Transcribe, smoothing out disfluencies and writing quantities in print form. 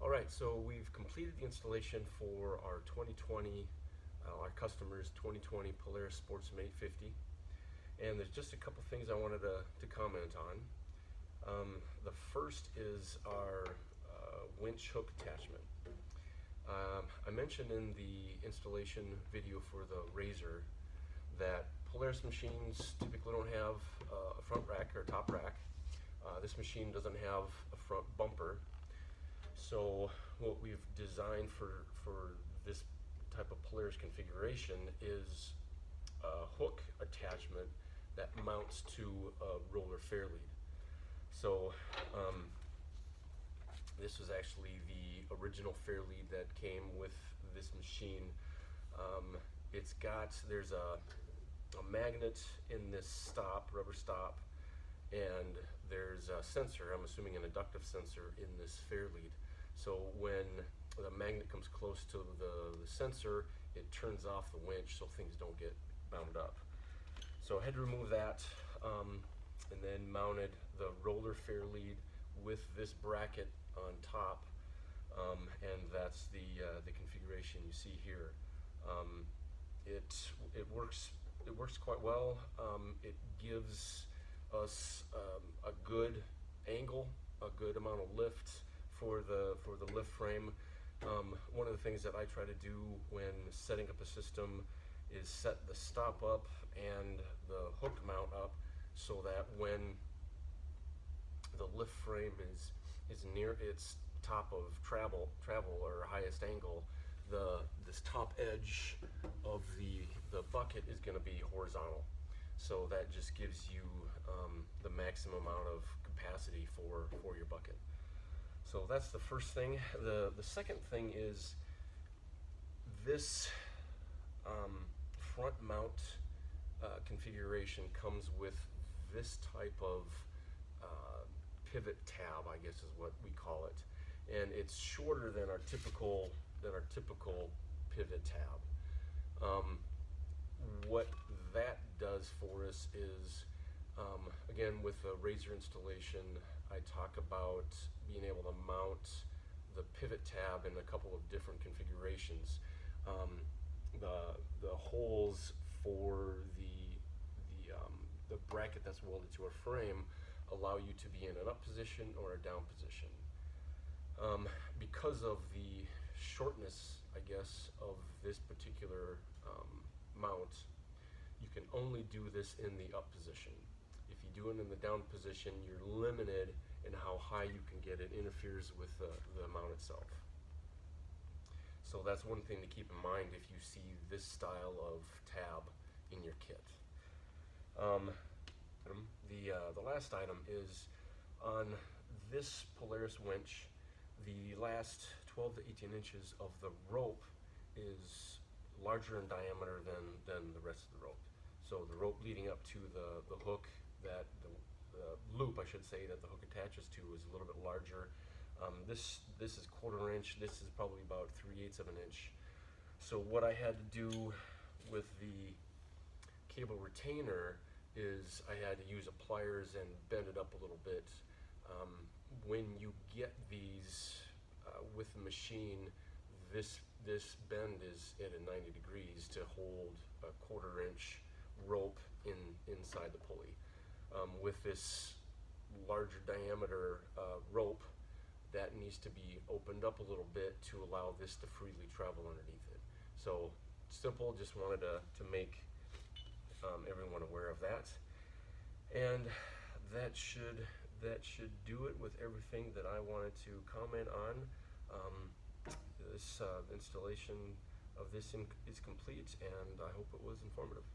Alright, so we've completed the installation for our 2020, our customer's 2020 Polaris Sportsman 850. And there's just a couple things I wanted to comment on. The first is our winch hook attachment. I mentioned in the installation video for the Razor that Polaris machines typically don't have a front rack or top rack. This machine doesn't have a front bumper. So what we've designed for this type of Polaris configuration is a hook attachment that mounts to a roller fairlead. So this was actually the original fairlead that came with this machine. There's a magnet in this stop, rubber stop, and there's a sensor, I'm assuming an inductive sensor, in this fairlead. So when the magnet comes close to the sensor, it turns off the winch so things don't get bound up. So I had to remove that and then mounted the roller fairlead with this bracket on top, and that's the configuration you see here. It works quite well. It gives us a good angle, a good amount of lift for the lift frame. One of the things that I try to do when setting up a system is set the stop up and the hook mount up so that when the lift frame is near its top of travel or highest angle, this top edge of the bucket is going to be horizontal. So that just gives you the maximum amount of capacity for your bucket. So that's the first thing. The second thing is this front mount configuration comes with this type of pivot tab, I guess is what we call it, and it's shorter than our typical pivot tab. What that does for us is, again, with the Razor installation, I talk about being able to mount the pivot tab in a couple of different configurations. The holes for the bracket that's welded to a frame allow you to be in an up position or a down position. Because of the shortness, I guess, of this particular mount, you can only do this in the up position. If you do it in the down position, you're limited in how high you can get. It interferes with the mount itself. So that's one thing to keep in mind if you see this style of tab in your kit. The last item is on this Polaris winch, the last 12 to 18 inches of the rope is larger in diameter than the rest of the rope. So the rope leading up to the hook, that the loop, I should say, that the hook attaches to is a little bit larger. This is 1/4 inch. This is probably about 3/8 of an inch. So what I had to do with the cable retainer is I had to use a pliers and bend it up a little bit. When you get these with the machine, this bend is at a 90 degrees to hold a 1/4 inch rope inside the pulley. With this larger diameter rope, that needs to be opened up a little bit to allow this to freely travel underneath it. So simple, just wanted to make everyone aware of that. And that should do it with everything that I wanted to comment on. This installation of this is complete, and I hope it was informative.